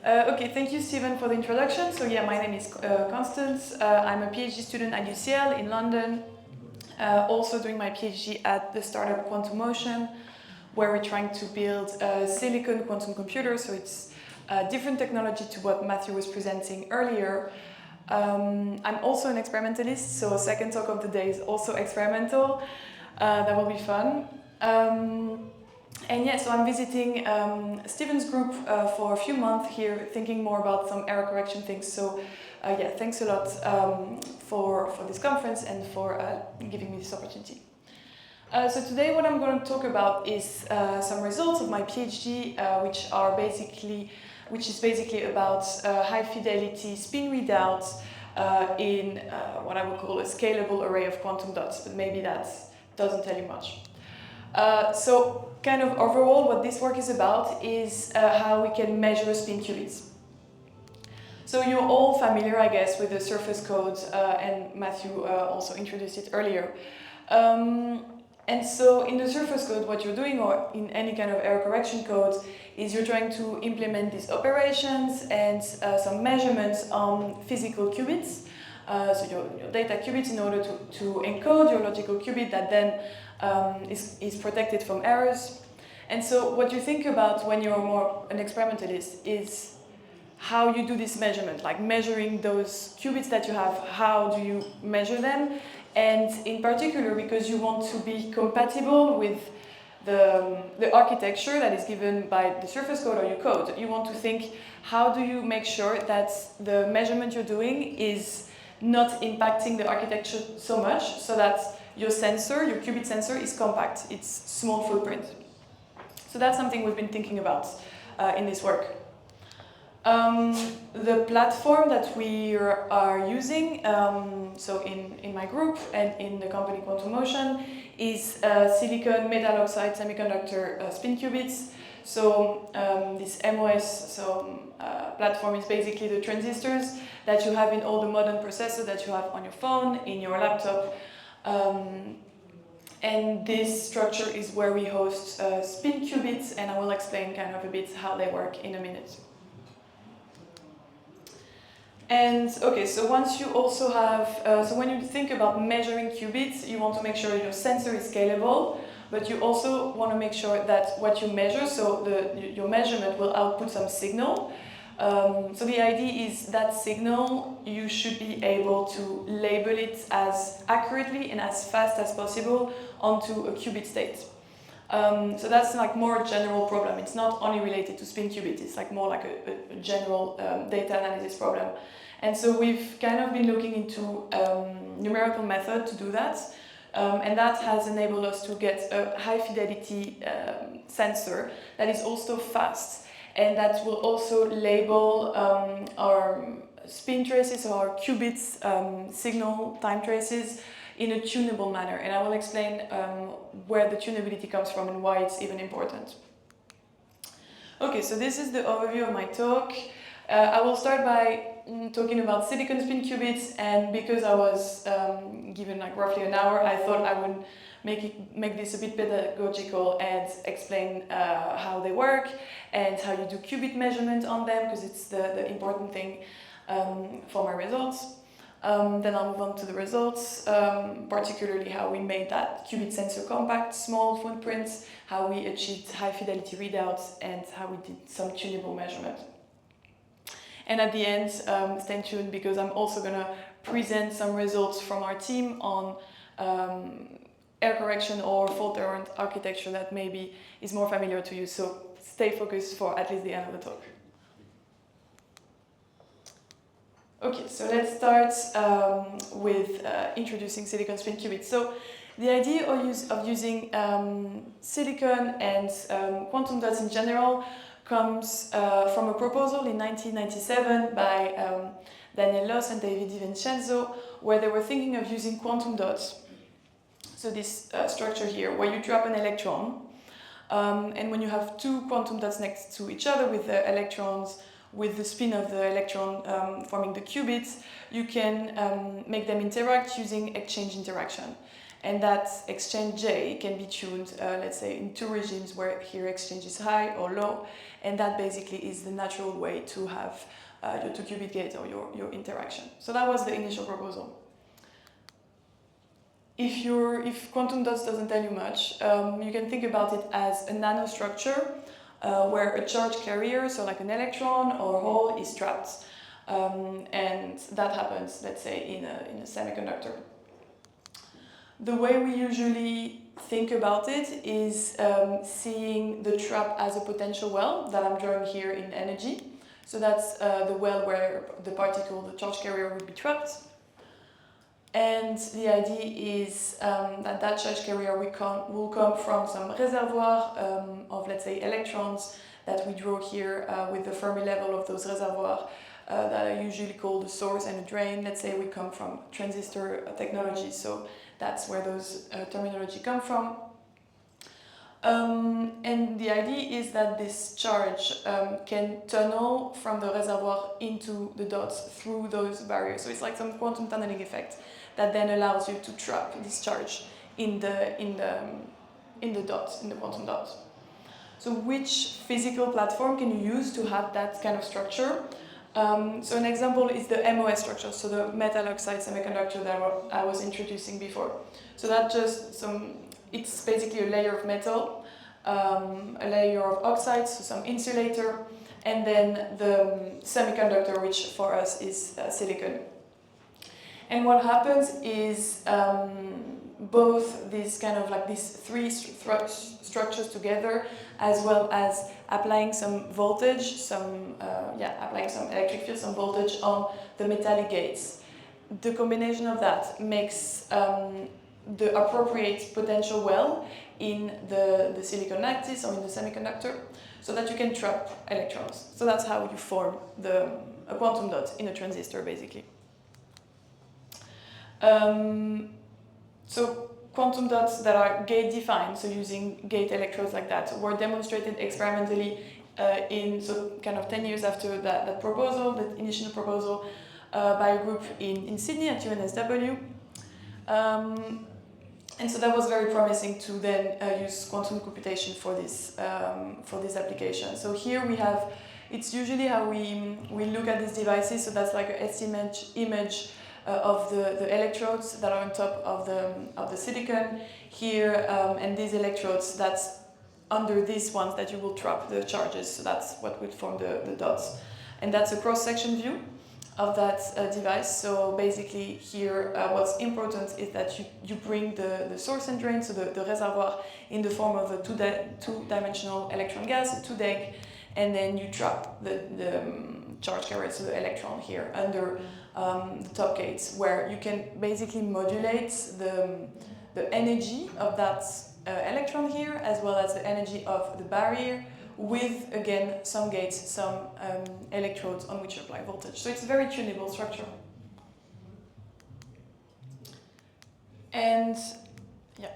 Okay, thank you, Stephen, for the introduction. So yeah, my name is Constance. I'm a PhD student at UCL in London. Also doing my PhD at the startup Quantum Motion, where we're trying to build a silicon quantum computer. So it's a different technology to what Matthew was presenting earlier. I'm also an experimentalist, so second talk of the day is also experimental. That will be fun. And yeah, so I'm visiting Stephen's group for a few months here, thinking more about some error correction things. So yeah, thanks a lot for this conference and for giving me this opportunity. So today what I'm going to talk about is some results of my PhD, which is basically about high fidelity spin readouts in what I would call a scalable array of quantum dots, but maybe that doesn't tell you much. So kind of overall what this work is about is how we can measure spin qubits. So you're all familiar, I guess, with the surface code, and Matthew also introduced it earlier. And so in the surface code, what you're doing, or in any kind of error correction code, is you're trying to implement these operations and some measurements on physical qubits. So your data qubits in order to encode your logical qubit that then is protected from errors. And so what you think about when you're more an experimentalist is how you do this measurement, like measuring those qubits that you have, how do you measure them? And in particular, because you want to be compatible with the architecture that is given by the surface code or your code, you want to think, how do you make sure that the measurement you're doing is not impacting the architecture so much so that your sensor, your qubit sensor, is compact, it's small footprint. So that's something we've been thinking about in this work. The platform that we are using, so in my group and in the company Quantum Motion, is silicon metal oxide semiconductor spin qubits. So this MOS platform is basically the transistors that you have in all the modern processors that you have on your phone, in your laptop. And this structure is where we host spin qubits, and I will explain kind of a bit how they work in a minute. And okay, so once you also have, so when you think about measuring qubits, you want to make sure your sensor is scalable, but you also want to make sure that what you measure, so your measurement will output some signal. So the idea is that signal, you should be able to label it as accurately and as fast as possible onto a qubit state. So that's like more a general problem. It's not only related to spin qubit, it's like more like a general data analysis problem. And so we've kind of been looking into numerical method to do that. And that has enabled us to get a high fidelity sensor that is also fast. And that will also label our spin traces or our qubits signal time traces in a tunable manner. And I will explain where the tunability comes from and why it's even important. Okay, so this is the overview of my talk. I will start by talking about silicon spin qubits, and because I was given like roughly an hour, I thought I would make this a bit pedagogical and explain how they work and how you do qubit measurement on them, because it's the important thing for my results. Then I'll move on to the results, particularly how we made that qubit sensor compact, small footprints, how we achieved high fidelity readouts, and how we did some tunable measurement. And at the end, stay tuned, because I'm also going to present some results from our team on error correction or fault-tolerant architecture that maybe is more familiar to you. So stay focused for at least the end of the talk. Okay, so let's start with introducing silicon spin qubits. So the idea of using silicon and quantum dots in general comes from a proposal in 1997 by Daniel Loss and David DiVincenzo, where they were thinking of using quantum dots. So this structure here, where you drop an electron, and when you have two quantum dots next to each other with the electrons, with the spin of the electron forming the qubits, you can make them interact using exchange interaction. And that exchange J can be tuned, let's say, in two regimes where here exchange is high or low, and that basically is the natural way to have your 2-qubit gate or your interaction. So that was the initial proposal. If quantum dots doesn't tell you much, you can think about it as a nanostructure where a charge carrier, so like an electron or hole, is trapped. And that happens, let's say, in a semiconductor. The way we usually think about it is seeing the trap as a potential well that I'm drawing here in energy. So that's the well where the particle, the charge carrier, would be trapped. And the idea is that charge carrier will come from some reservoir of, let's say, electrons that we draw here with the Fermi level of those reservoirs that are usually called a source and a drain. Let's say we come from transistor technology, so that's where those terminology come from. And the idea is that this charge can tunnel from the reservoir into the dots through those barriers. So it's like some quantum tunneling effect that then allows you to trap this charge in the dot, in the quantum dot. So which physical platform can you use to have that kind of structure? So an example is the MOS structure, so the metal oxide semiconductor that I was introducing before. So that it's basically a layer of metal, a layer of oxide, so some insulator, and then the semiconductor, which for us is silicon. And what happens is both these kind of like these three structures together, as well as applying some voltage, applying some electric field, some voltage on the metallic gates. The combination of that makes the appropriate potential well in the silicon lattice or in the semiconductor, so that you can trap electrons. So that's how you form a quantum dot in a transistor, basically. So quantum dots that are gate-defined, so using gate electrodes like that, were demonstrated experimentally so kind of 10 years after that proposal, that initial proposal, by a group in Sydney at UNSW. And so that was very promising to then use quantum computation for this application. So here we have, it's usually how we look at these devices, so that's like an image of the electrodes that are on top of the silicon here, and these electrodes, that's under these ones that you will trap the charges, so that's what would form the dots. And that's a cross-section view of that device. So basically here what's important is that you bring the source and drain, so the reservoir, in the form of a two-dimensional electron gas, a 2-deg, and then you trap the charge carrier, so the electron here under the top gates, where you can basically modulate the energy of that electron here, as well as the energy of the barrier, with, again, some gates, some electrodes on which you apply voltage. So it's a very tunable structure. And yeah,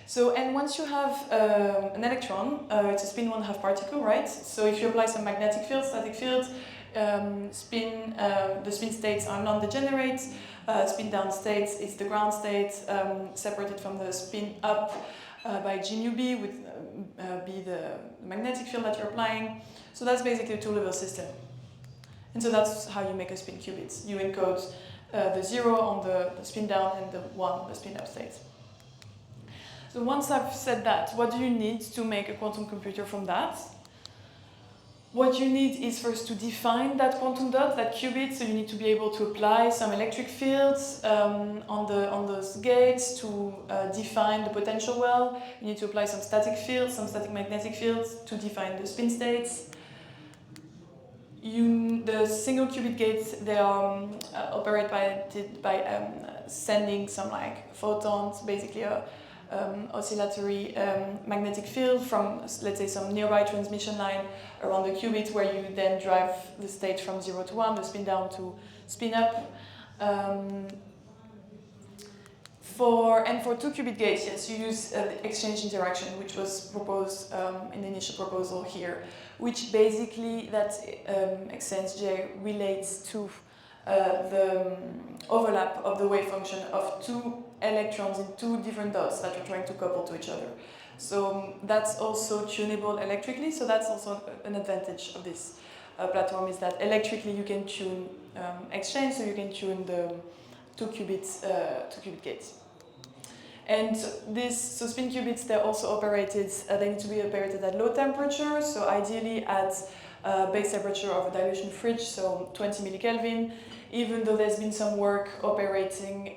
so, and once you have an electron, it's a spin 1/2 particle, right? So if you apply some magnetic field, static field, the spin states are non-degenerate. Spin down states is the ground state, separated from the spin up by G nu B, with B the magnetic field that you're applying. So that's basically a two-level system. And so that's how you make a spin qubit. You encode the 0 on the spin down and the 1, the spin up state. So once I've said that, what do you need to make a quantum computer from that? What you need is first to define that quantum dot, that qubit, so you need to be able to apply some electric fields on those gates to define the potential well. You need to apply some static fields, some static magnetic fields to define the spin states. The single qubit gates, they are operated by sending some like photons, basically a oscillatory magnetic field from, let's say, some nearby transmission line around the qubit, where you then drive the state from 0 to 1, the spin down to spin up. For 2-qubit gates, yes, you use exchange interaction, which was proposed in the initial proposal here, which basically that exchange J relates to the overlap of the wave function of two electrons in two different dots that you're trying to couple to each other. So that's also tunable electrically, so that's also an advantage of this platform, is that electrically you can tune exchange, so you can tune the 2 qubit gates. And so spin qubits, they're also operated, they need to be operated at low temperature, so ideally at base temperature of a dilution fridge, so 20 millikelvin, even though there's been some work operating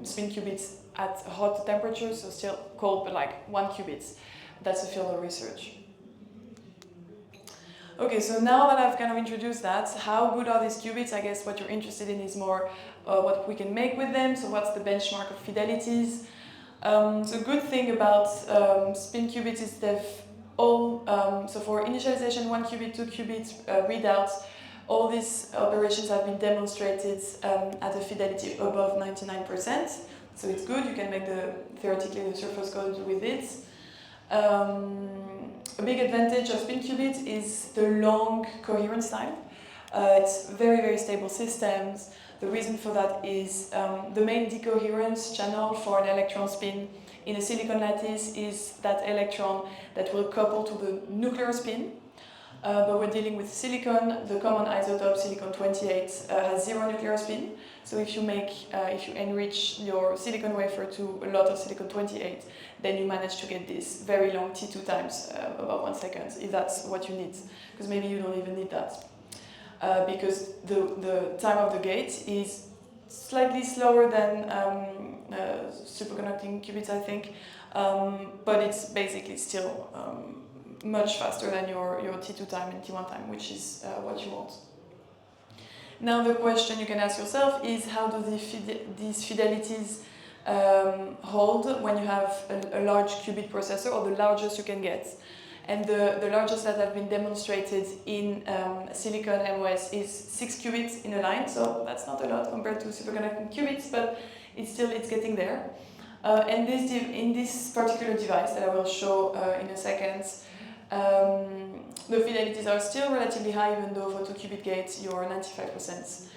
spin qubits at hot temperatures, so still cold, but like 1 qubits. That's a field of research. Okay, so now that I've kind of introduced that, how good are these qubits? I guess what you're interested in is more what we can make with them, so what's the benchmark of fidelities. So good thing about spin qubits is they've all, so for initialization 1 qubit, 2 qubit readouts, all these operations have been demonstrated at a fidelity above 99%. So it's good, you can make theoretically the surface code with it. A big advantage of spin qubit is the long coherence time. It's very, very stable systems. The reason for that is the main decoherence channel for an electron spin in a silicon lattice is that electron that will couple to the nuclear spin. But we're dealing with silicon. The common isotope, silicon-28, has 0 nuclear spin. So if you enrich your silicon wafer to a lot of silicon-28, then you manage to get this very long T2 times, about 1 second, if that's what you need. Because maybe you don't even need that. Because the time of the gate is slightly slower than superconducting qubits, I think, but it's basically still much faster than your T2 time and T1 time, which is what you want. Now the question you can ask yourself is, how do these fidelities hold when you have a large qubit processor, or the largest you can get? And the largest that have been demonstrated in silicon MOS is 6 qubits in a line, so that's not a lot compared to superconducting qubits, but it's getting there. And in this particular device that I will show in a second, the fidelities are still relatively high, even though for 2 qubit gates you're 95%,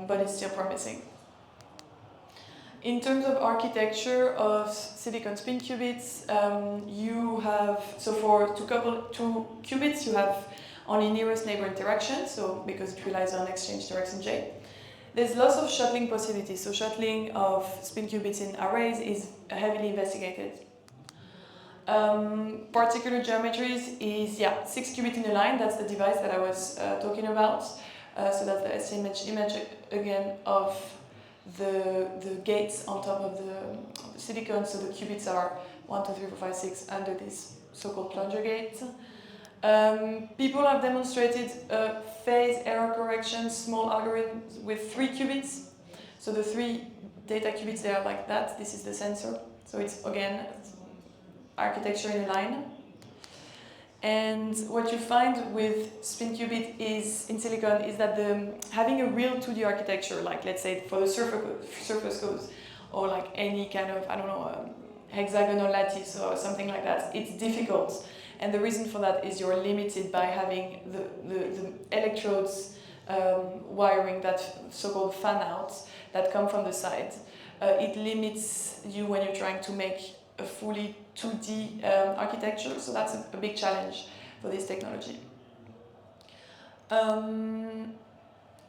but it's still promising. In terms of architecture of silicon spin qubits, you have, so to couple 2 qubits, you have only nearest neighbor interaction, so because it relies on exchange direction J. There's lots of shuttling possibilities, so shuttling of spin qubits in arrays is heavily investigated. Particular geometries is, 6 qubit in a line, that's the device that I was talking about. So that's the SC image again of the gates on top of the silicon, so the qubits are 1, 2, 3, 4, 5, 6 under this so-called plunger gate. People have demonstrated phase error correction small algorithms with 3 qubits. So the 3 data qubits, they are like that. This is the sensor. So it's, again, architecture in a line. And what you find with spin qubit is, in silicon, is that having a real 2D architecture, like let's say for the surface codes, or like any kind of, I don't know, hexagonal lattice or something like that, it's difficult. And the reason for that is you're limited by having the electrodes wiring that so-called fan-outs that come from the side. It limits you when you're trying to make a fully 2D architecture, so that's a big challenge for this technology.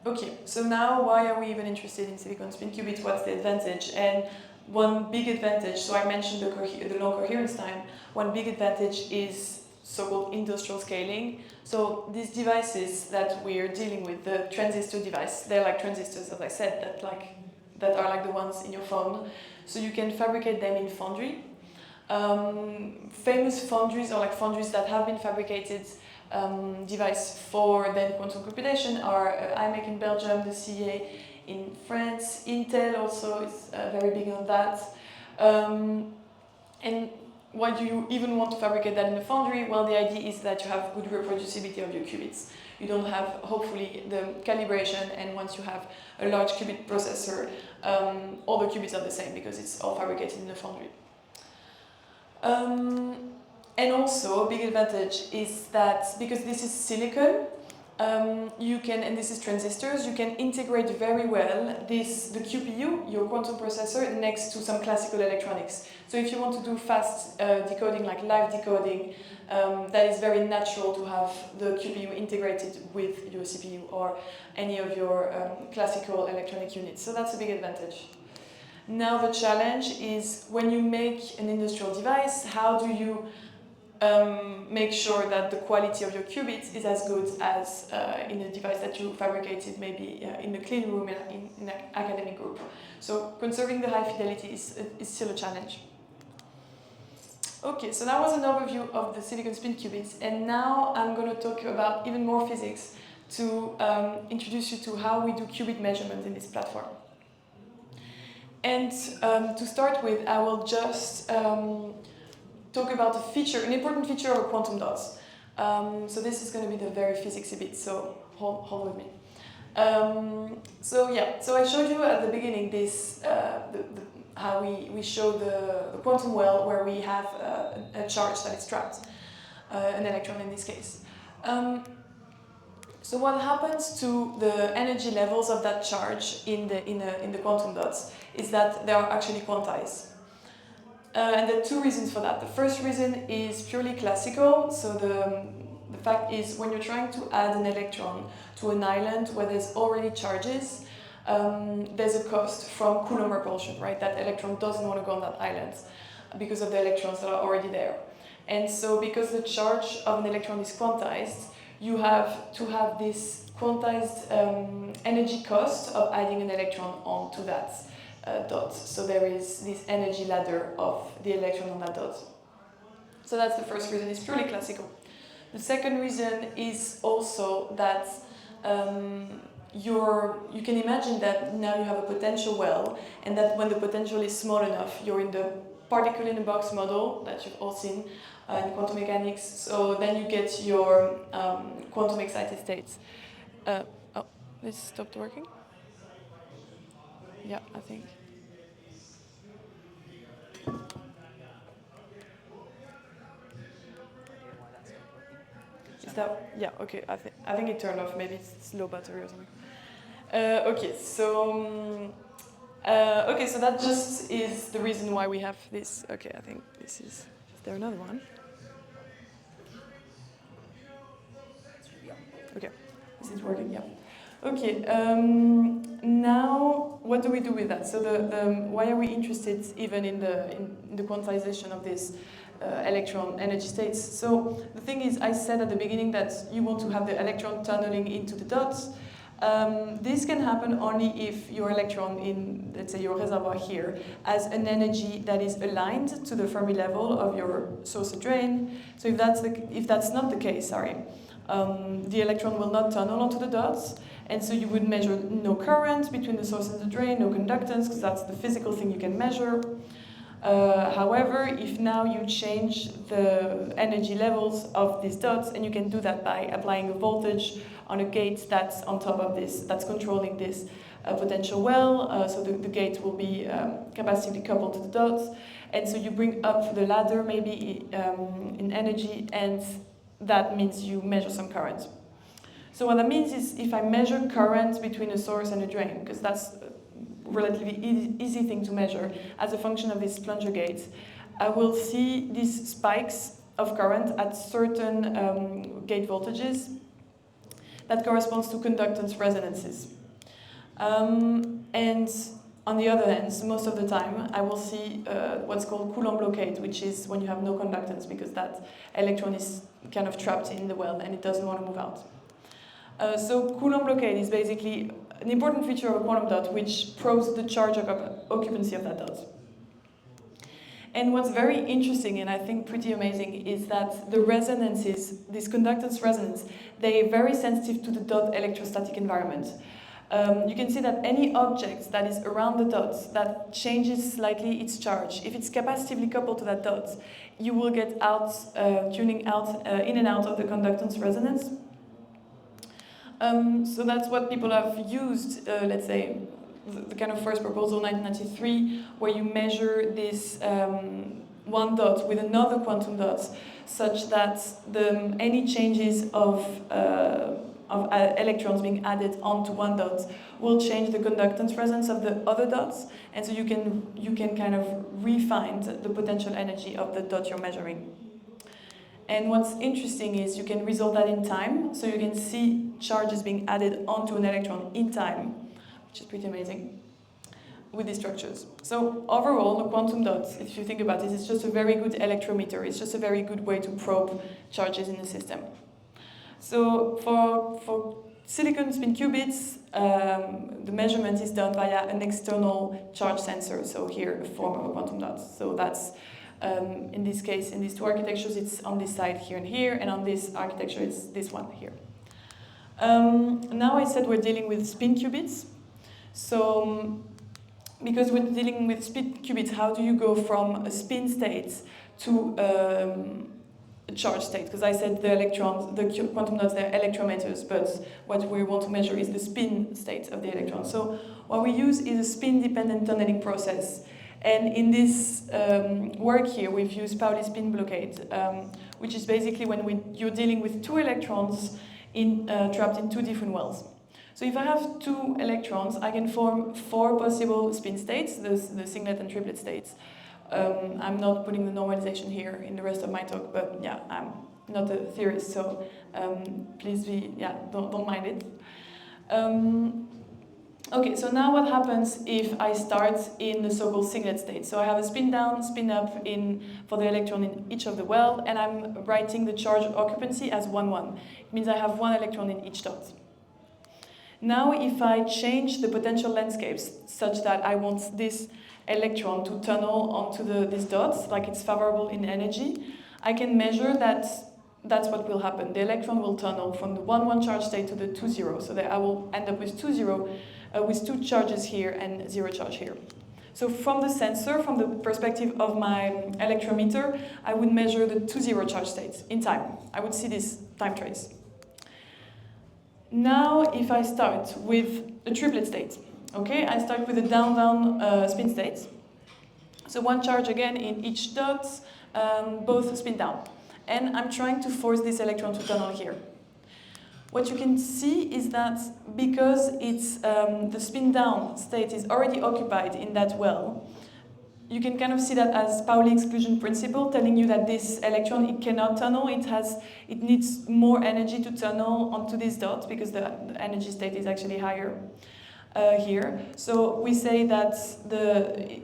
Okay, so now why are we even interested in silicon spin qubits? What's the advantage? And one big advantage, so I mentioned the long coherence time, one big advantage is so-called industrial scaling. So these devices that we're dealing with, the transistor device, they're like transistors, as I said, that are like the ones in your phone. So you can fabricate them in foundry. Famous foundries, or like foundries that have been fabricated device for then quantum computation, are IMEC in Belgium, the CEA in France, Intel also is very big on that. And why do you even want to fabricate that in a foundry? Well, the idea is that you have good reproducibility of your qubits. You don't have, hopefully, the calibration, and once you have a large qubit processor, all the qubits are the same because it's all fabricated in a foundry. And also, a big advantage is that because this is silicon, You can, and this is transistors, you can integrate very well the QPU, your quantum processor, next to some classical electronics. So if you want to do fast decoding, like live decoding, that is very natural to have the QPU integrated with your CPU or any of your classical electronic units. So that's a big advantage. Now the challenge is when you make an industrial device, how do you make sure that the quality of your qubits is as good as in a device that you fabricated maybe in a clean room in an academic group. So conserving the high fidelity is still a challenge. Okay, so that was an overview of the silicon spin qubits, and now I'm going to talk about even more physics to introduce you to how we do qubit measurement in this platform. And to start with, I will just talk about a feature, an important feature of quantum dots. So this is going to be the very physicsy bit, so hold with me. So I showed you at the beginning this, how we show the quantum well where we have a charge that is trapped, an electron in this case. So what happens to the energy levels of that charge in the quantum dots is that they are actually quantized. And there are two reasons for that. The first reason is purely classical. So the fact is when you're trying to add an electron to an island where there's already charges, there's a cost from Coulomb repulsion, right? That electron doesn't want to go on that island because of the electrons that are already there. And so because the charge of an electron is quantized, you have to have this quantized energy cost of adding an electron onto that dot. So there is this energy ladder of the electron on that dot. So that's the first reason, it's purely classical. The second reason is also that you can imagine that now you have a potential well, and that when the potential is small enough, you're in the particle in a box model that you've all seen in quantum mechanics. So then you get your quantum excited states. Oh, this stopped working? Yeah, I think. Is that, yeah, okay, I think it turned off, maybe it's low battery or something. Okay, so that just is the reason why we have this. Okay, I think this is there another one? Okay, is it working? Yeah. Okay, now what do we do with that? So why are we interested even in the quantization of this electron energy states? So the thing is, I said at the beginning that you want to have the electron tunneling into the dots. This can happen only if your electron in, let's say, your reservoir here has an energy that is aligned to the Fermi level of your source and drain. So if that's not the case, the electron will not tunnel onto the dots, and so you would measure no current between the source and the drain, no conductance, because that's the physical thing you can measure. However, if now you change the energy levels of these dots, and you can do that by applying a voltage on a gate that's on top of this, that's controlling this potential well, so the gate will be capacitively coupled to the dots, and so you bring up the ladder maybe in energy, and that means you measure some current. So what that means is if I measure current between a source and a drain, because that's a relatively easy thing to measure as a function of this plunger gate, I will see these spikes of current at certain gate voltages that corresponds to conductance resonances. And on the other hand, most of the time, I will see what's called Coulomb blockade, which is when you have no conductance because that electron is kind of trapped in the well and it doesn't want to move out. So Coulomb blockade is basically an important feature of a quantum dot which probes the charge occupancy of that dot. And what's very interesting and I think pretty amazing is that the resonances, this conductance resonance, they're very sensitive to the dot electrostatic environment. You can see that any object that is around the dots that changes slightly its charge, if it's capacitively coupled to that dot, you will get tuning out in and out of the conductance resonance. So that's what people have used, let's say, the kind of first proposal, 1993, where you measure this one dot with another quantum dot, such that any changes of of electrons being added onto one dot will change the conductance presence of the other dots, and so you can kind of refine the potential energy of the dot you're measuring. And what's interesting is you can resolve that in time, so you can see charges being added onto an electron in time, which is pretty amazing with these structures. So overall, the quantum dots, if you think about it, it's just a very good electrometer. It's just a very good way to probe charges in the system. So for silicon spin qubits, the measurement is done via an external charge sensor. So here, a form of a quantum dot. So that's, in this case, in these two architectures, it's on this side here, and on this architecture, it's this one here. Now I said we're dealing with spin qubits. So because we're dealing with spin qubits, how do you go from a spin state to a charge state? Because I said the electrons, the quantum dots, they're electrometers, but what we want to measure is the spin state of the electron. So what we use is a spin-dependent tunneling process. And in this work here, we've used Pauli spin blockade, which is basically when you're dealing with two electrons trapped in two different wells. So if I have two electrons, I can form four possible spin states, the singlet and triplet states. I'm not putting the normalization here in the rest of my talk, but yeah, I'm not a theorist, so please don't mind it. Okay, so now what happens if I start in the so-called singlet state? So I have a spin down, spin up for the electron in each of the well, and I'm writing the charge occupancy as 1,1. It means I have one electron in each dot. Now if I change the potential landscapes such that I want this electron to tunnel onto these dots, like it's favorable in energy, I can measure that that's what will happen. The electron will tunnel from the 1,1 charge state to the 2,0, so that I will end up with 2,0 with two charges here and 0 charge here. So from the sensor, from the perspective of my electrometer, I would measure the 2,0 charge states in time. I would see this time trace. Now, if I start with a triplet state, okay, I start with a down-down spin state. So one charge again in each dot, both spin down. And I'm trying to force this electron to tunnel here. What you can see is that because it's the spin down state is already occupied in that well, you can kind of see that as Pauli exclusion principle, telling you that this electron, it cannot tunnel, it needs more energy to tunnel onto this dot because the energy state is actually higher here. So we say that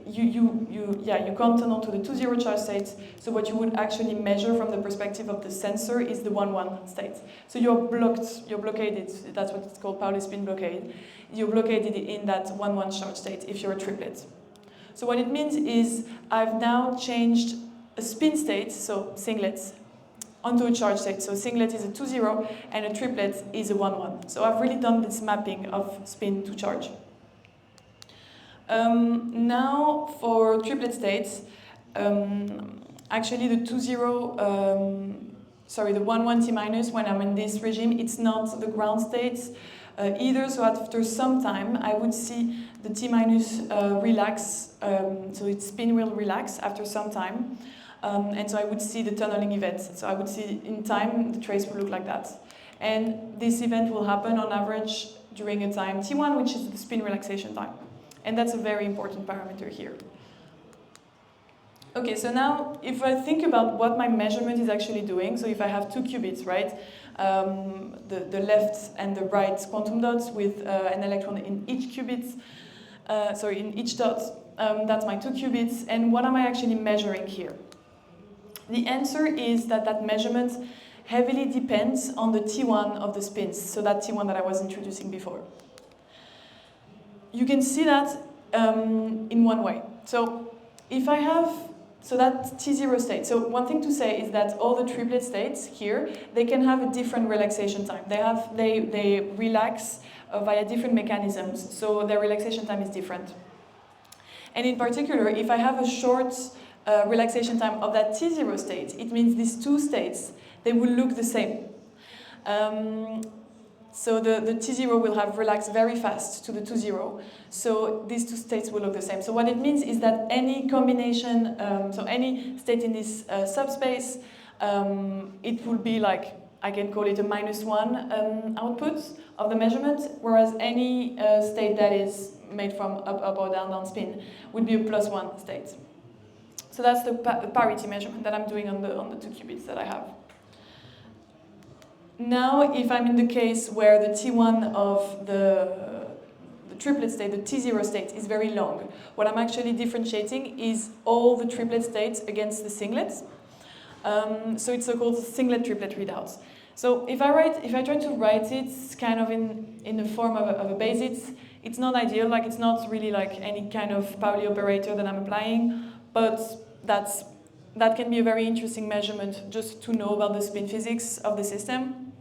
you can't tunnel to the 2,0 charge state. So what you would actually measure from the perspective of the sensor is the 1,1 state. So you're blockaded. That's what it's called, Pauli spin blockade. You're blockaded in that 1,1 charge state if you're a triplet. So what it means is I've now changed a spin state, so singlets, onto a charge state. So singlet is a 2,0 and a triplet is a 1,1. So I've really done this mapping of spin to charge. Now for triplet states, actually the 2,0, the 1,1 T minus, when I'm in this regime, it's not the ground state either. So after some time, I would see the T minus relax, so its spin will relax after some time. And so I would see the tunneling event. So I would see in time, the trace will look like that. And this event will happen on average during a time T1, which is the spin relaxation time. And that's a very important parameter here. Okay, so now if I think about what my measurement is actually doing, so if I have two qubits, right? The left and the right quantum dots with an electron in each qubit, in each dot, that's my two qubits. And what am I actually measuring here? The answer is that measurement heavily depends on the T1 of the spins, so that T1 that I was introducing before. You can see that in one way. So if I have, that T0 state, so one thing to say is that all the triplet states here, they can have a different relaxation time. They relax via different mechanisms, so their relaxation time is different. And in particular, if I have a short relaxation time of that T0 state, it means these two states, they will look the same. So the T0 will have relaxed very fast to the 2,0. So these two states will look the same. So what it means is that any combination, so any state in this subspace, it will be like I can call it a -1 output of the measurement, whereas any state that is made from up or down spin would be a +1 state. So that's the parity measurement that I'm doing on the 2 qubits that I have. Now, if I'm in the case where the T1 of the triplet state, the T0 state, is very long, what I'm actually differentiating is all the triplet states against the singlets. So it's so-called singlet-triplet readouts. So if I try to write it kind of in the form of a basis, it's not ideal. Like, it's not really like any kind of Pauli operator that I'm applying, but that can be a very interesting measurement just to know about the spin physics of the system.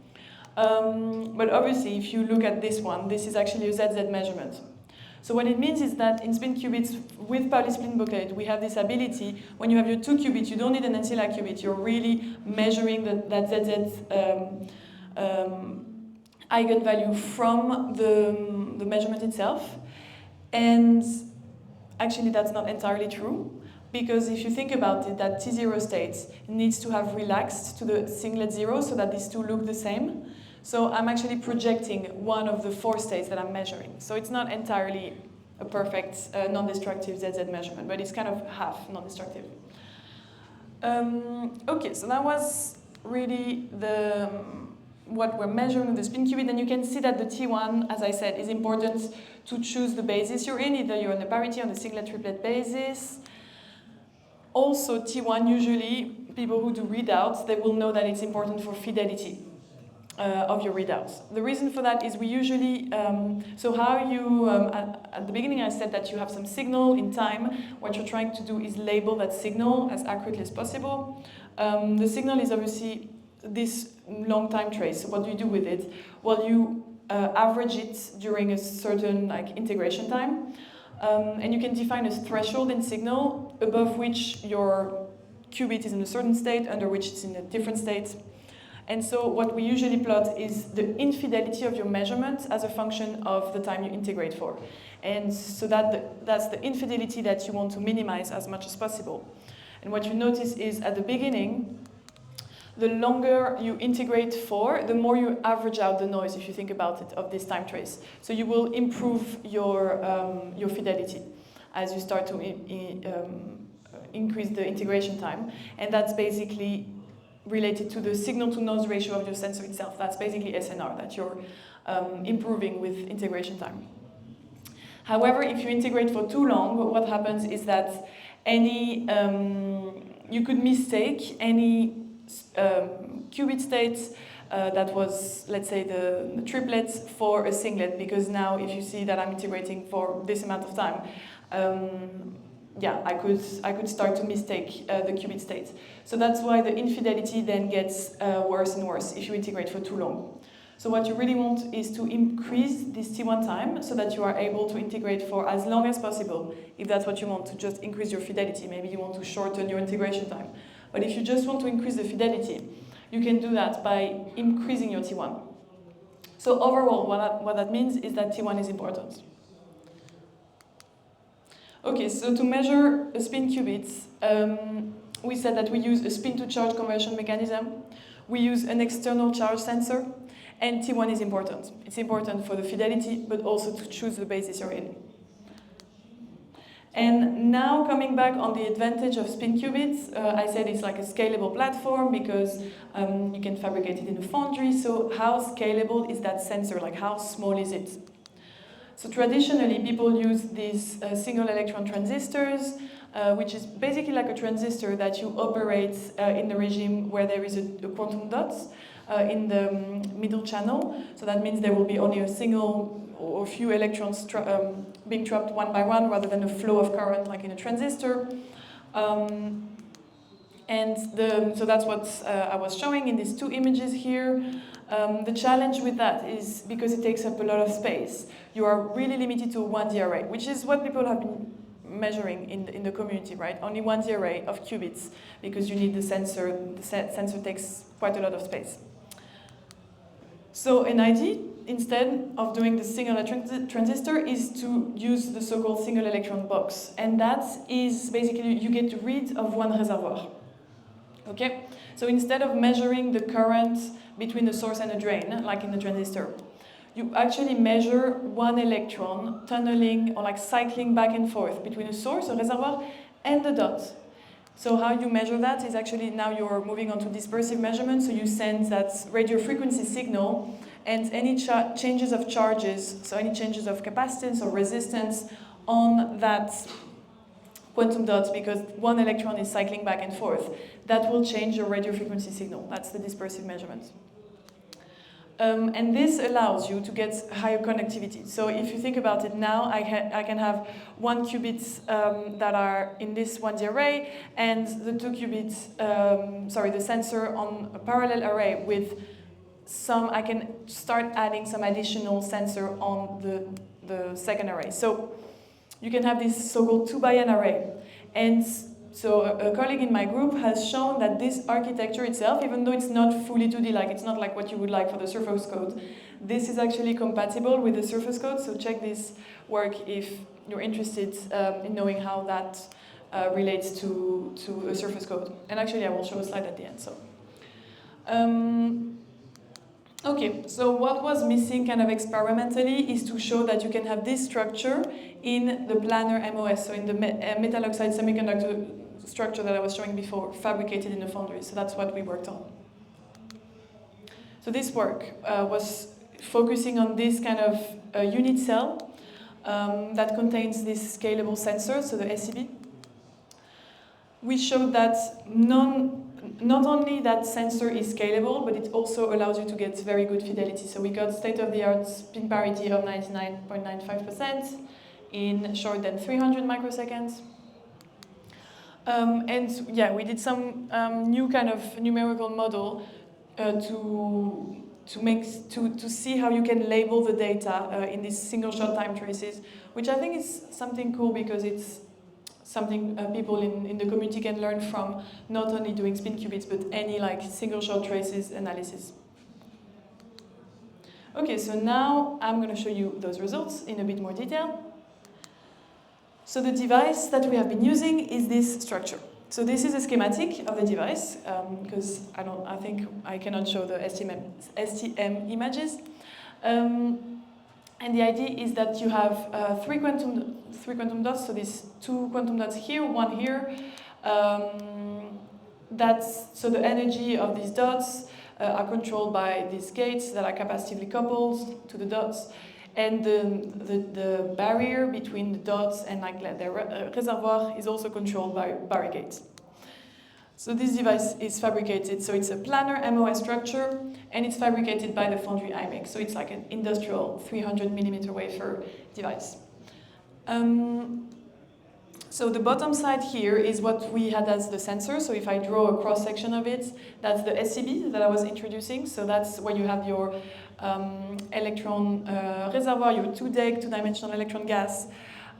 But obviously, if you look at this one, this is actually a ZZ measurement. So what it means is that in spin qubits with Pauli spin bouclade, we have this ability, when you have your 2 qubits, you don't need an ancilla qubit, you're really measuring that ZZ eigenvalue from the measurement itself. And actually that's not entirely true, because if you think about it, that T0 state needs to have relaxed to the singlet 0 so that these two look the same. So I'm actually projecting one of the 4 states that I'm measuring. So it's not entirely a perfect non-destructive ZZ measurement, but it's kind of half non-destructive. Okay, so that was really what we're measuring in the spin qubit, and you can see that the T1, as I said, is important to choose the basis you're in, either you're on the parity, on the singlet-triplet basis. Also, T1, usually, people who do readouts, they will know that it's important for fidelity of your readouts. The reason for that is we usually, so how you, at the beginning I said that you have some signal in time. What you're trying to do is label that signal as accurately as possible. The signal is obviously this long time trace. So what do you do with it? Well, you average it during a certain integration time. And you can define a threshold in signal above which your qubit is in a certain state, under which it's in a different state. And so what we usually plot is the infidelity of your measurement as a function of the time you integrate for. And so that's the infidelity that you want to minimize as much as possible. And what you notice is at the beginning, the longer you integrate for, the more you average out the noise, if you think about it, of this time trace. So you will improve your fidelity as you start to increase the integration time. And that's basically related to the signal-to-noise ratio of your sensor itself. That's basically SNR, that you're improving with integration time. However, if you integrate for too long, what happens is that you could mistake any qubit state that was, let's say, the triplets for a singlet, because now if you see that I'm integrating for this amount of time, yeah, I could start to mistake the qubit state. So that's why the infidelity then gets worse and worse if you integrate for too long. So what you really want is to increase this T1 time so that you are able to integrate for as long as possible, if that's what you want, to just increase your fidelity. Maybe you want to shorten your integration time. But if you just want to increase the fidelity, you can do that by increasing your T1. So overall, what that means is that T1 is important. Okay, so to measure a spin qubits, we said that we use a spin-to-charge conversion mechanism. We use an external charge sensor, and T1 is important. It's important for the fidelity, but also to choose the basis you're in. And now coming back on the advantage of spin qubits, I said it's like a scalable platform because you can fabricate it in a foundry. So how scalable is that sensor? Like, how small is it? So traditionally, people use these single electron transistors, which is basically like a transistor that you operate in the regime where there is a quantum dot in the middle channel. So that means there will be only a single or a few electrons being trapped one by one, rather than a flow of current like in a transistor. So that's what I was showing in these 2 images here. The challenge with that is because it takes up a lot of space, you are really limited to 1D array, which is what people have been measuring in the community, right? Only 1D array of qubits, because you need the sensor. The sensor takes quite a lot of space. So an idea, instead of doing the single electron transistor, is to use the so-called single electron box. And that is basically, you get rid of one reservoir. Okay? So instead of measuring the current between the source and the drain, like in the transistor. You actually measure one electron tunneling or like cycling back and forth between a source, a reservoir, and the dot. So how you measure that is actually now you're moving on to dispersive measurement, so you send that radio frequency signal and any changes of charges, so any changes of capacitance or resistance on that quantum dot, because one electron is cycling back and forth, that will change your radio frequency signal. That's the dispersive measurement. And this allows you to get higher connectivity. So if you think about it now, I can have 1 qubits that are in this 1D array, and the 2 qubits, the sensor on a parallel array with some, I can start adding some additional sensor on the second array. So you can have this so-called 2x-n array. And so a colleague in my group has shown that this architecture itself, even though it's not fully 2D, like it's not like what you would like for the surface code, this is actually compatible with the surface code. So check this work if you're interested in knowing how that relates to a surface code. And actually, I will show a slide at the end. So, okay, so what was missing kind of experimentally is to show that you can have this structure in the planar MOS, so in the metal oxide semiconductor structure that I was showing before, fabricated in the foundry. So that's what we worked on. So this work was focusing on this kind of unit cell that contains this scalable sensor, so the SCB. We showed that not only that sensor is scalable, but it also allows you to get very good fidelity. So we got state-of-the-art spin parity of 99.95% in short than 300 microseconds. And yeah, we did some new kind of numerical model to see how you can label the data in these single-shot time traces, which I think is something cool because it's something people in the community can learn from, not only doing spin qubits, but any like single-shot traces analysis. Okay, so now I'm going to show you those results in a bit more detail. So the device that we have been using is this structure. So this is a schematic of the device, because I think I cannot show the STM images. And the idea is that you have three quantum dots, so these 2 quantum dots here, 1 here. So the energy of these dots are controlled by these gates that are capacitively coupled to the dots. And the barrier between the dots and like the reservoir is also controlled by barrier gates. So this device is fabricated, so it's a planar MOS structure, and it's fabricated by the foundry I make. So it's like an industrial 300 millimeter wafer device. So the bottom side here is what we had as the sensor. So if I draw a cross section of it, that's the SCB that I was introducing. So that's where you have your electron reservoir, your 2-dimensional electron gas,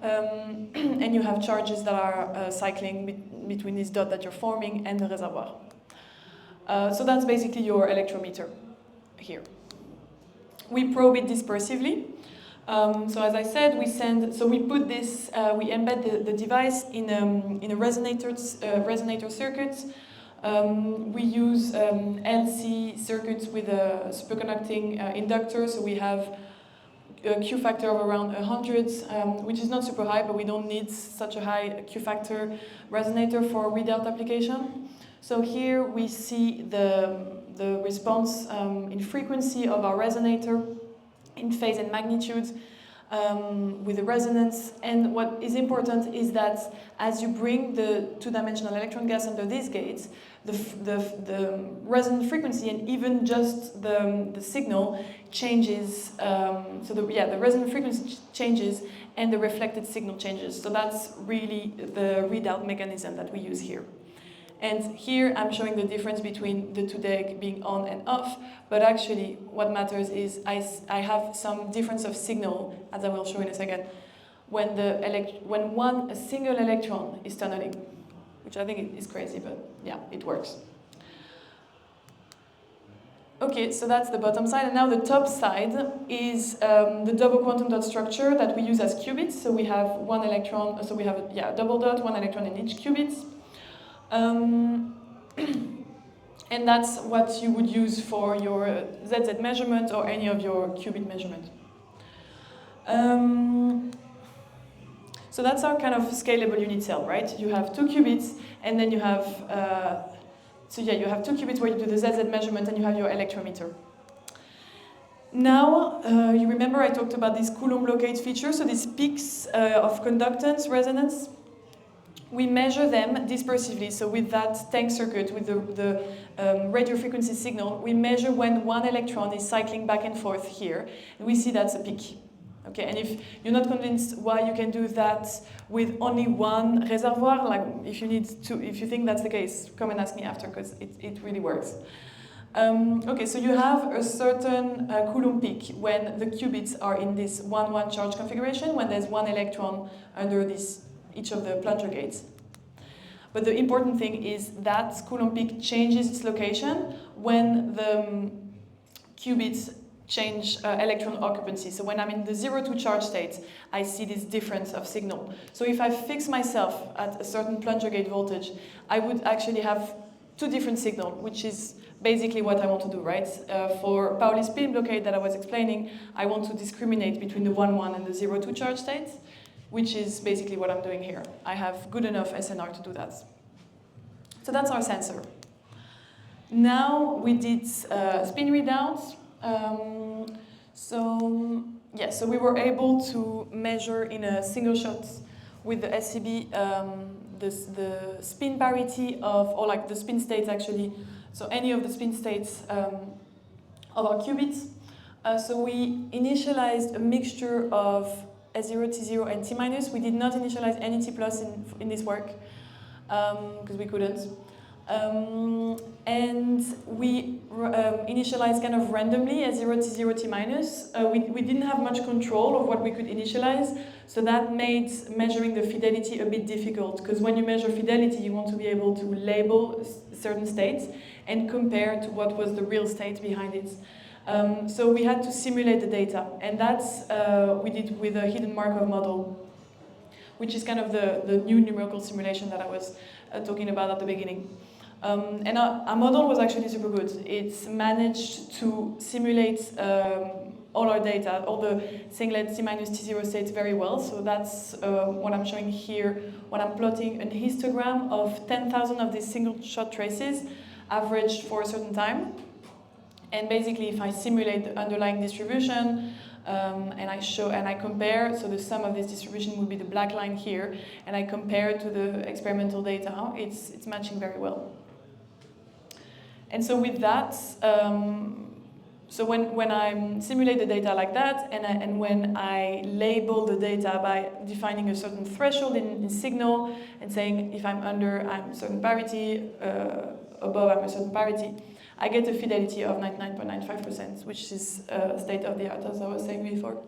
and you have charges that are cycling between this dot that you're forming and the reservoir. So that's basically your electrometer here. We probe it dispersively. So as I said, we put this, we embed the device in a resonator circuit. We use LC circuits with a superconducting inductor, so we have a Q factor of around 100, which is not super high, but we don't need such a high Q factor resonator for readout application. So here we see the response in frequency of our resonator, in phase and magnitude, with the resonance. And what is important is that as you bring the 2-dimensional electron gas under these gates, the resonant frequency and even just the signal changes. So the resonant frequency changes and the reflected signal changes. So that's really the readout mechanism that we use here. And here I'm showing the difference between the 2 DEG being on and off, but actually what matters is I have some difference of signal, as I will show in a second, when a single electron is tunneling, which I think is crazy, but yeah, it works. Okay, so that's the bottom side, and now the top side is the double quantum dot structure that we use as qubits. So we have one electron, so we have a double dot, 1 electron in each qubit. And that's what you would use for your ZZ measurement or any of your qubit measurement. So that's our kind of scalable unit cell, right? You have 2 qubits, and then you have, you have 2 qubits where you do the ZZ measurement, and you have your electrometer. Now, you remember I talked about this Coulomb locate feature, so these peaks of conductance, resonance. We measure them dispersively, so with that tank circuit, with the radio frequency signal, we measure when one electron is cycling back and forth here, and we see that's a peak. Okay, and if you're not convinced why you can do that with only one reservoir, like if you think that's the case, come and ask me after, because it really works. Okay, so you have a certain Coulomb peak when the qubits are in this 1-1 charge configuration, when there's one electron under each of the plunger gates. But the important thing is that Coulomb peak changes its location when the qubits change electron occupancy. So when I'm in the 0-2 charge state, I see this difference of signal. So if I fix myself at a certain plunger gate voltage, I would actually have 2 different signals, which is basically what I want to do, right? For Pauli's spin blockade that I was explaining, I want to discriminate between the 1-1 and the 0-2 charge states, which is basically what I'm doing here. I have good enough SNR to do that. So that's our sensor. Now we did spin readouts. So we were able to measure in a single shot with the SCB the spin parity or like the spin states actually. So any of the spin states of our qubits. So we initialized a mixture of S0, T0, and T minus. We did not initialize any T plus in this work because we couldn't. And we initialized kind of randomly S0, T0, T minus. We didn't have much control of what we could initialize, so that made measuring the fidelity a bit difficult, because when you measure fidelity, you want to be able to label certain states and compare to what was the real state behind it. So we had to simulate the data, and that's we did with a hidden Markov model, which is kind of the new numerical simulation that I was talking about at the beginning. And our model was actually super good. It's managed to simulate all our data, all the singlet T minus T0 states very well. So that's what I'm showing here when I'm plotting an histogram of 10,000 of these single shot traces averaged for a certain time. And basically, if I simulate the underlying distribution and I compare, so the sum of this distribution would be the black line here, and I compare to the experimental data, it's matching very well. And so with that, so when I simulate the data like that, and when I label the data by defining a certain threshold in signal and saying if I'm under, I'm a certain parity, above, I'm a certain parity, I get a fidelity of 99.95%, which is state of the art, as I was saying before.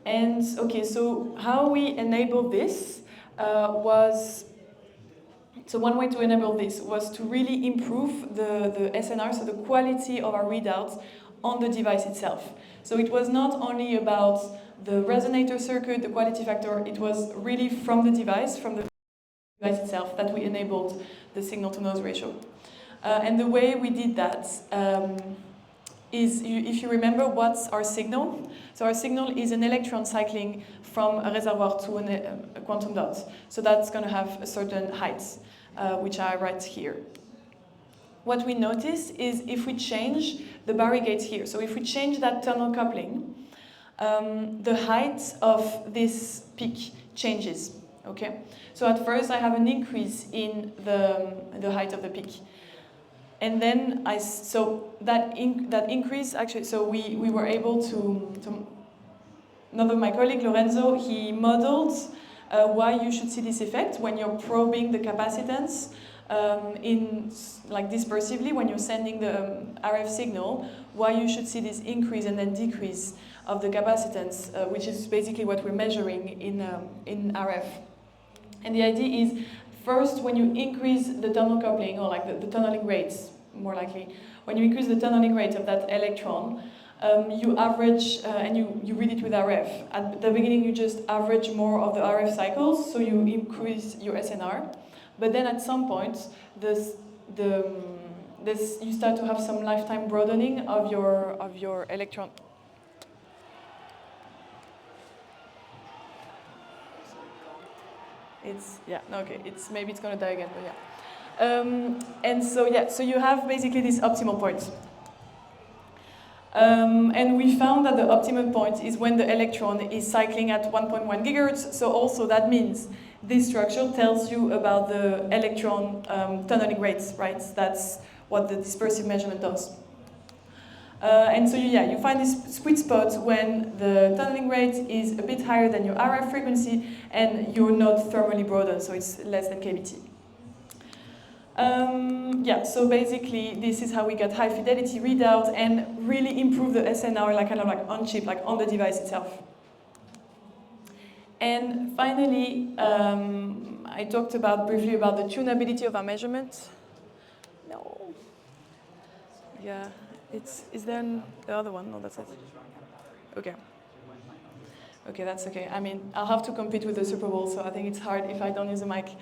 And okay, so how we enable this so one way to enable this was to really improve the SNR, so the quality of our readouts on the device itself. So it was not only about the resonator circuit, the quality factor, it was really from the device itself that we enabled the signal-to-noise ratio. And the way we did that is, if you remember, what's our signal? So our signal is an electron cycling from a reservoir to a quantum dot. So that's going to have a certain height, which I write here. What we notice is if we change the Barry gates here, so if we change that tunnel coupling, the height of this peak changes. Okay. So at first I have an increase in the height of the peak. And then that increase actually, so we were able to another my colleague Lorenzo, he modeled why you should see this effect when you're probing the capacitance dispersively, when you're sending the RF signal, why you should see this increase and then decrease of the capacitance, which is basically what we're measuring in RF. And the idea is, first, when you increase the tunnel coupling, or like the tunneling rates, more likely, when you increase the tunneling rate of that electron, you average, and you read it with RF. At the beginning, you just average more of the RF cycles, so you increase your SNR. But then at some point, you start to have some lifetime broadening of your electron. Maybe it's gonna die again, but yeah. And so yeah, so you have basically this optimal point. And we found that the optimum point is when the electron is cycling at 1.1 gigahertz. So also that means this structure tells you about the electron tunneling rates, right? That's what the dispersive measurement does. And so you find this sweet spot when the tunneling rate is a bit higher than your RF frequency and you're not thermally broadened, so it's less than kBt. So basically this is how we got high fidelity readout and really improve the SNR kind of like on chip, like on the device itself. And finally, I talked briefly about the tunability of our measurement. No. Yeah, is there the other one? No, that's it. Okay. Okay, that's okay. I mean, I'll have to compete with the Super Bowl, so I think it's hard if I don't use a mic.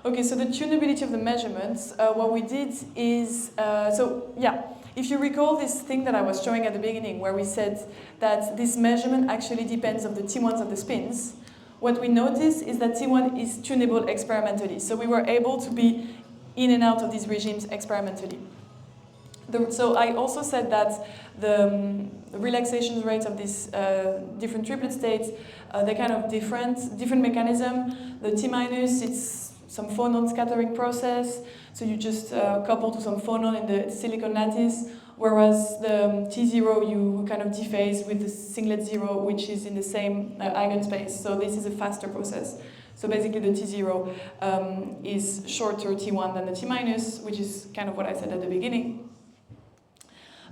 Okay, so the tunability of the measurements, what we did is, if you recall this thing that I was showing at the beginning where we said that this measurement actually depends on the T1s of the spins, what we noticed is that T1 is tunable experimentally. So we were able to be in and out of these regimes experimentally. So I also said that the relaxation rates of these different triplet states, they're kind of different mechanism. The T minus, it's some phonon scattering process, so you just couple to some phonon in the silicon lattice, whereas the T0 you kind of dephase with the singlet zero, which is in the same eigenspace, so this is a faster process. So basically the T0 is shorter T1 than the T minus, which is kind of what I said at the beginning.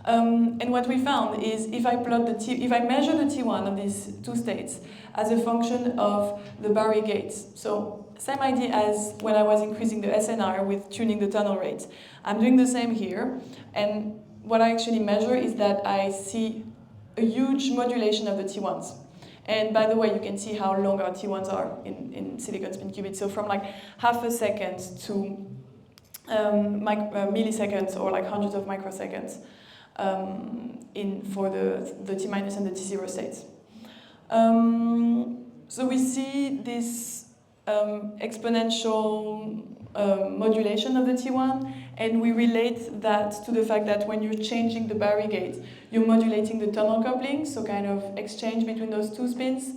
And what we found is if I measure the T1 of these two states as a function of the Barry gates, so same idea as when I was increasing the SNR with tuning the tunnel rate. I'm doing the same here, and what I actually measure is that I see a huge modulation of the T1s. And by the way, you can see how long our T1s are in silicon spin qubits. So from like half a second to milliseconds or like hundreds of microseconds for the T minus and the T0 states. So we see this exponential modulation of the T1, and we relate that to the fact that when you're changing the Barry gate, you're modulating the tunnel coupling, so kind of exchange between those two spins.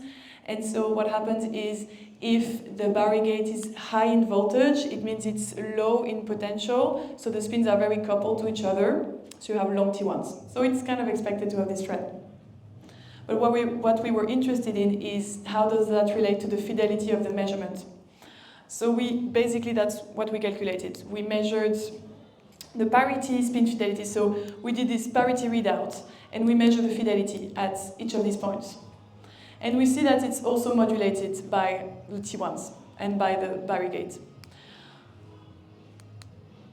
And so what happens is if the Barry gate is high in voltage, it means it's low in potential, so the spins are very coupled to each other, so you have long T1s. So it's kind of expected to have this trend. But what we were interested in is how does that relate to the fidelity of the measurement. So that's what we calculated. We measured the parity spin fidelity. So we did this parity readout, and we measured the fidelity at each of these points. And we see that it's also modulated by the T1s and by the Barry gate.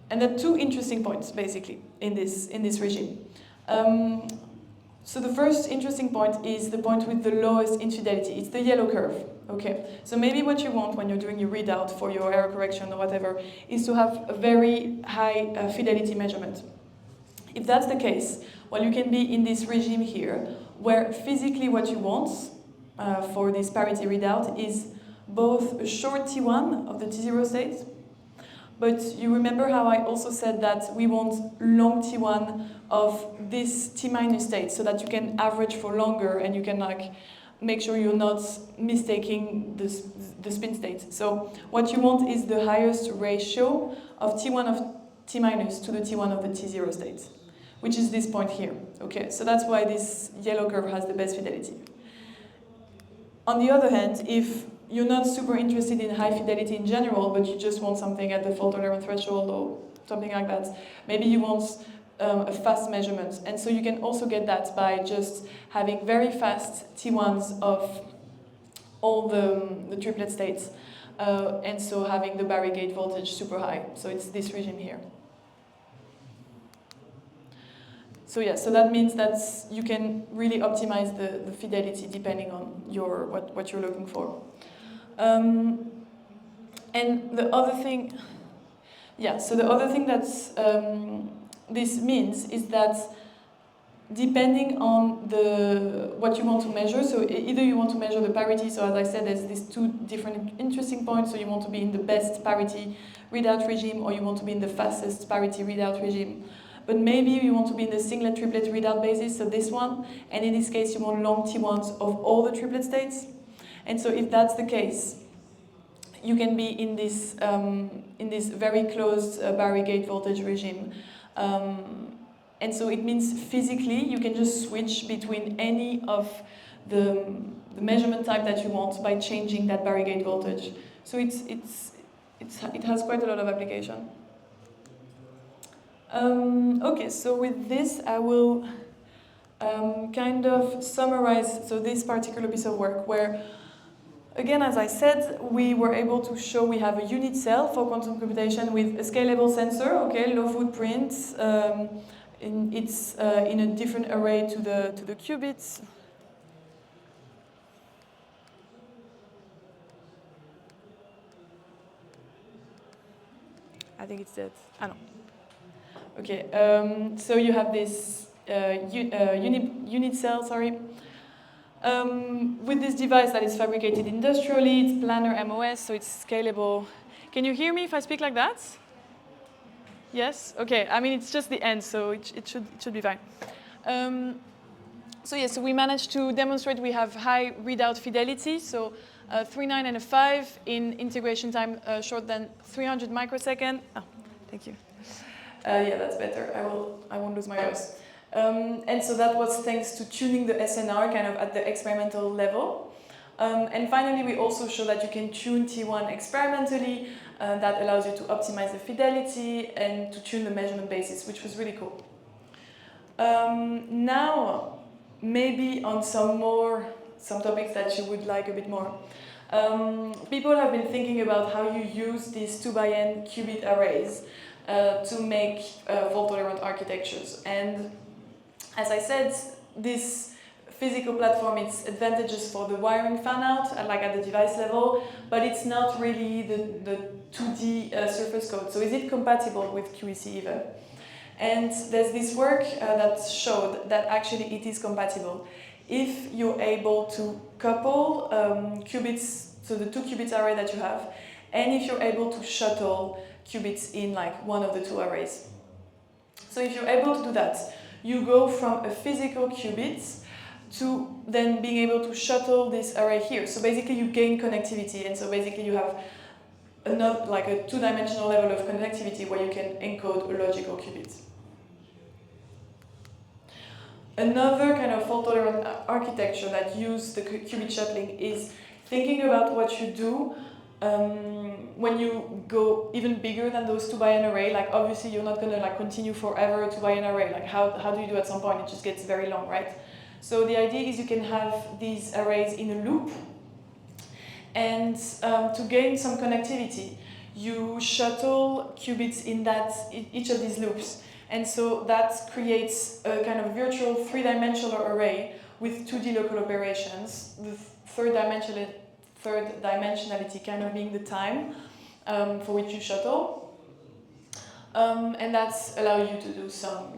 And there are two interesting points, basically, in this regime. So the first interesting point is the point with the lowest infidelity. It's the yellow curve. Okay. So maybe what you want when you're doing your readout for your error correction or whatever is to have a very high fidelity measurement. If that's the case, well, you can be in this regime here, where physically what you want for this parity readout is both a short T1 of the T0 state, but you remember how I also said that we want long T1 of this T minus state so that you can average for longer and you can like make sure you're not mistaking the spin state. So what you want is the highest ratio of T1 of T minus to the T1 of the T0 state, which is this point here. Okay, so that's why this yellow curve has the best fidelity. On the other hand, if you're not super interested in high fidelity in general, but you just want something at the fault-tolerant threshold or something like that, maybe you want a fast measurement. And so you can also get that by just having very fast T1s of all the triplet states, and so having the Barry gate voltage super high. So it's this regime here. So yeah, so that means that you can really optimize the fidelity depending on what you're looking for. And the other thing, so the other thing that this means is that depending on what you want to measure, so either you want to measure the parity, so as I said, there's these two different interesting points, so you want to be in the best parity readout regime, or you want to be in the fastest parity readout regime. But maybe you want to be in the singlet triplet readout basis, so this one, and in this case you want long T1s of all the triplet states. And so if that's the case, you can be in this very closed Barry gate voltage regime. And so it means physically you can just switch between any of the measurement type that you want by changing that Barry gate voltage. So it has quite a lot of application. Okay, so with this I will kind of summarize this particular piece of work where, again, as I said, we were able to show we have a unit cell for quantum computation with a scalable sensor, okay, low footprint. It's in a different array to the qubits. I think it's dead. Ah, no. Okay, so you have this unit cell, sorry. With this device that is fabricated industrially, it's planar MOS, so it's scalable. Can you hear me if I speak like that? Yes? Okay, I mean, it's just the end, so it should be fine. So we managed to demonstrate we have high readout fidelity, so 3.9 and a 5 in integration time short than 300 microsecond. Oh, thank you. Yeah, that's better. I won't lose my voice. And so that was thanks to tuning the SNR kind of at the experimental level. And finally, we also show that you can tune T1 experimentally. That allows you to optimize the fidelity and to tune the measurement basis, which was really cool. Now, maybe on some topics that you would like a bit more. People have been thinking about how you use these 2x(n) qubit arrays to make fault-tolerant architectures. And as I said, this physical platform, it's advantageous for the wiring fan-out, like at the device level, but it's not really the 2D surface code. So is it compatible with QEC even? And there's this work that showed that actually it is compatible. If you're able to couple qubits, so the 2 qubits array that you have, and if you're able to shuttle qubits in like one of the 2 arrays. So if you're able to do that, you go from a physical qubit to then being able to shuttle this array here. So basically you gain connectivity, and so basically you have another, like a 2-dimensional level of connectivity where you can encode a logical qubit. Another kind of fault-tolerant architecture that uses the qubit shuttling is thinking about what you do when you go even bigger than those 2x(n) array. Like obviously you're not gonna like continue forever a 2x(n) array. Like how do you do at some point? It just gets very long, right? So the idea is you can have these arrays in a loop, and to gain some connectivity, you shuttle qubits in each of these loops. And so that creates a kind of virtual 3-dimensional array with 2D local operations, the third dimensionality kind of being the time for which you shuttle. And that's allow you to do some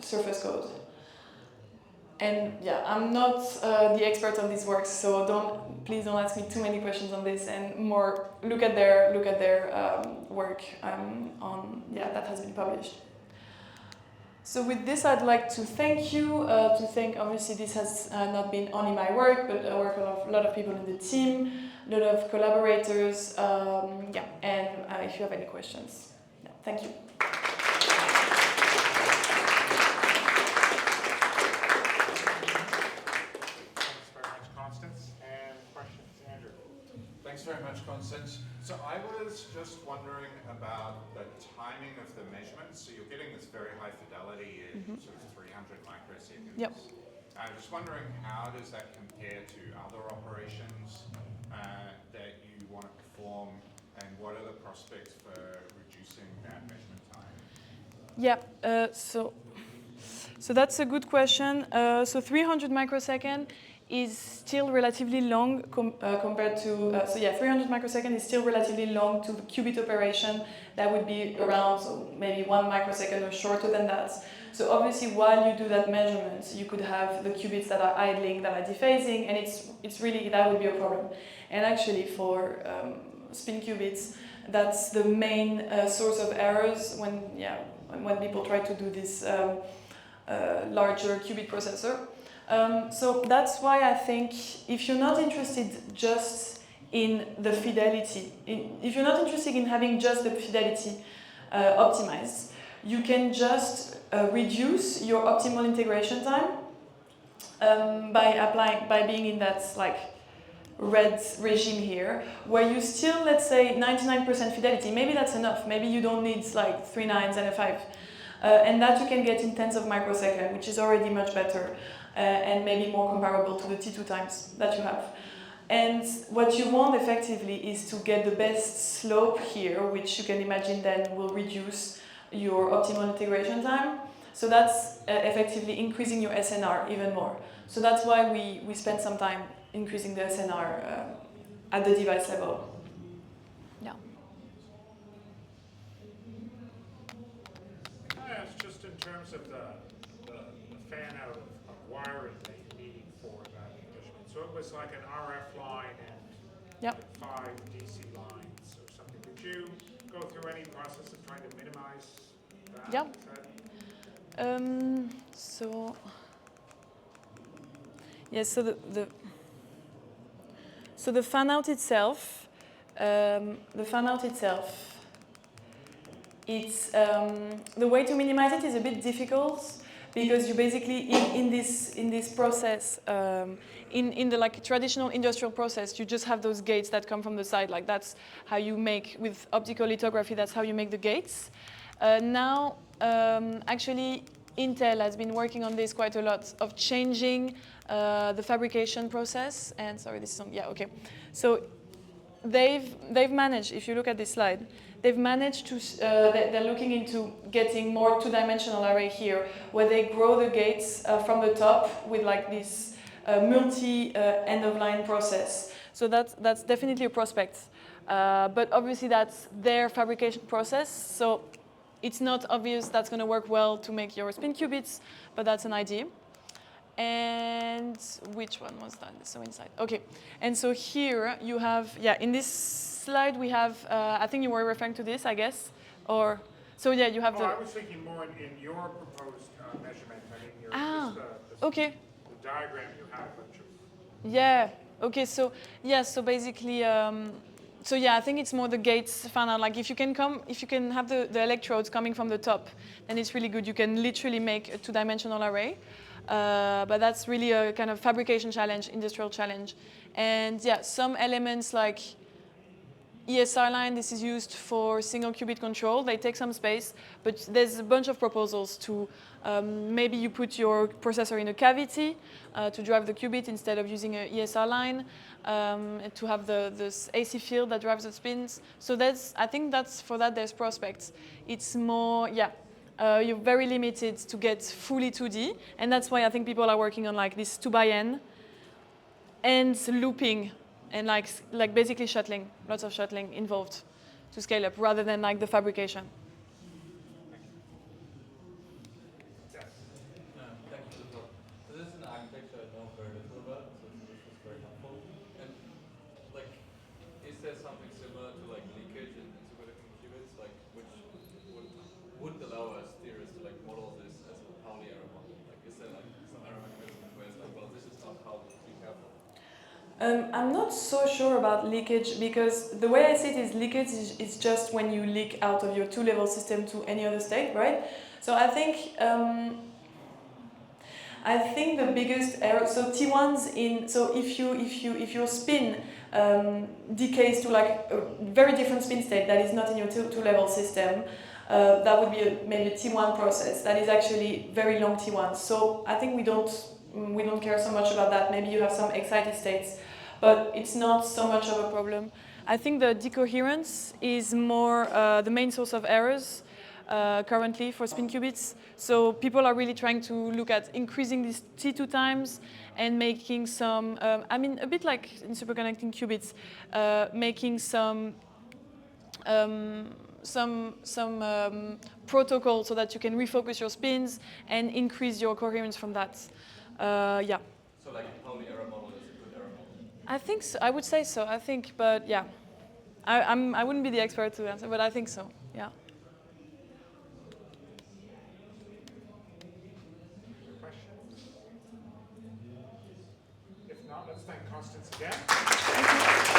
surface code. And I'm not the expert on these works, so please don't ask me too many questions on this, and more look at their work that has been published. So with this, I'd like to thank you. Obviously this has not been only my work, but the work of a lot of people in the team, a lot of collaborators. And if you have any questions, thank you. Thanks very much, Constance. And questions, Andrew? Thanks very much, Constance. So I was just wondering about the timing of the measurements. So you're getting this very high fidelity in sort of 300 microseconds. Yep. I was wondering, how does that compare to other operations that you want to perform, and what are the prospects for reducing that measurement time? So that's a good question. So 300 microsecond is still relatively long compared to, so yeah, 300 microseconds is still relatively long to the qubit operation. That would be around maybe 1 microsecond or shorter than that. So obviously while you do that measurement, you could have the qubits that are idling, that are dephasing, and it's really, that would be a problem. And actually for spin qubits, that's the main source of errors when people try to do this larger qubit processor. So that's why I think if you're not interested just in the fidelity, if you're not interested in having just the fidelity optimized, you can just reduce your optimal integration time by being in that like red regime here, where you still, let's say, 99% fidelity. Maybe that's enough. Maybe you don't need like 3 nines and a 5. And that you can get in tens of microseconds, which is already much better and maybe more comparable to the T2 times that you have. And what you want effectively is to get the best slope here, which you can imagine then will reduce your optimal integration time. So that's effectively increasing your SNR even more. So that's why we spend some time increasing the SNR at the device level. Yeah. Can I ask, just in terms of the fan out of wiring that you need for that measurement? So it was like an RF line and 5 DC lines or something. Did you go through any process of trying to minimize that? Yeah. So the fan out itself, it's the way to minimize it is a bit difficult because you basically in this process in the like traditional industrial process, you just have those gates that come from the side. Like that's how you make with optical lithography. That's how you make the gates. Now, actually, Intel has been working on this quite a lot of changing the fabrication process. And sorry, this is on. Yeah, okay. So they've managed. If you look at this slide, they've managed to. They're looking into getting more two-dimensional array here, where they grow the gates from the top with like this multi end-of-line process. So that's definitely a prospect. But obviously, that's their fabrication process. So it's not obvious that's going to work well to make your spin qubits, but that's an idea. And which one was that? So inside. Okay. And so here you have, in this slide we have, I think you were referring to this, I guess, or, so yeah, you have I was thinking more in your proposed measurement. I mean, okay. The diagram you have. Yeah. Okay. So so basically. So yeah, I think it's more the gates fan out. Like if you can have the electrodes coming from the top, then it's really good. You can literally make a two-dimensional array. But that's really a kind of fabrication challenge, industrial challenge. And yeah, some elements like ESR line, this is used for single qubit control. They take some space, but there's a bunch of proposals to maybe you put your processor in a cavity to drive the qubit instead of using an ESR line, to have this AC field that drives the spins. So I think for that there's prospects. It's more, you're very limited to get fully 2D, and that's why I think people are working on like this 2x(n) and looping. And like basically shuttling, lots of shuttling involved to scale up rather than like the fabrication. Thank you for the talk. So this is an architecture I know very little about, so this is very helpful. And like, is there something similar to like leakage in superconducting qubits, like which would allow us theorists to like model this as a Pauli error model? Like, is there like some error mechanism where it's like, well, this is not how to be careful? I'm not so sure about leakage because the way I see it is leakage is just when you leak out of your two-level system to any other state, right? So I think the biggest error. So T1s so if your spin decays to like a very different spin state that is not in your two-level system, that would be maybe a T1 process that is actually very long T1. So I think we don't care so much about that. Maybe you have some excited states, but it's not so much of a problem. I think the decoherence is more the main source of errors. currently for spin qubits. So people are really trying to look at increasing these T2 times and making some, I mean, a bit like in superconducting qubits, making some protocol so that you can refocus your spins and increase your coherence from that. Yeah. So like a Pauli error model is a good error model? I think so. I would say so. I think, but yeah. I wouldn't be the expert to answer, but I think so, yeah. Questions? If not, let's thank Constance again. Thank you.